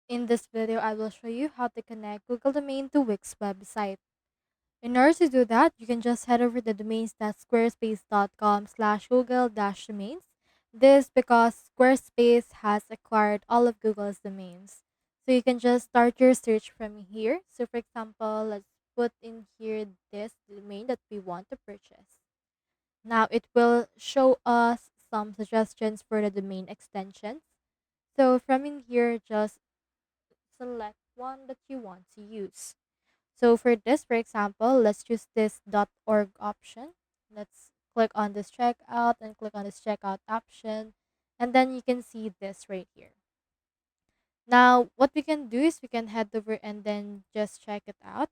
In this video, I will show you how to connect Google Domain to Wix website. In order to do that, you can just head over to domains.squarespace.com/google-domains. This because Squarespace has acquired all of Google's domains. So you can just start your search from here. So for example, let's put in here this domain that we want to purchase. Now it will show us some suggestions for the domain extensions. So from in here, just select one that you want to use. So for this, for example, let's choose this .org option. Let's click on this checkout and click on this checkout option. And then you can see this right here. Now, what we can do is we can head over and then just check it out.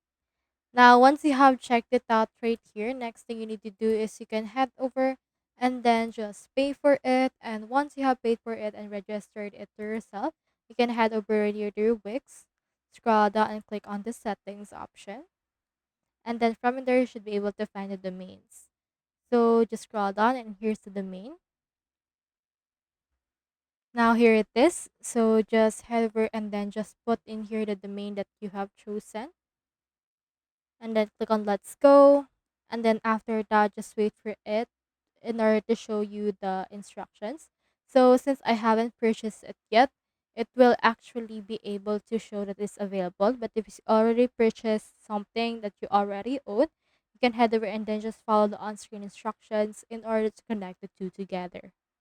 Now, once you have checked it out right here, next thing you need to do is you can head over and then just pay for it. And once you have paid for it and registered it to yourself, you can head over here to your Wix, scroll down and click on the settings option. And then from there, you should be able to find the domains. So just scroll down and here's the domain. Now here it is. So just head over and then just put in here the domain that you have chosen. And then click on let's go. And then after that, just wait for it in order to show you the instructions. So since I haven't purchased it yet, it will actually be able to show that it's available. But if you already purchased something that you already own, you can head over and then just follow the on-screen instructions in order to connect the two together.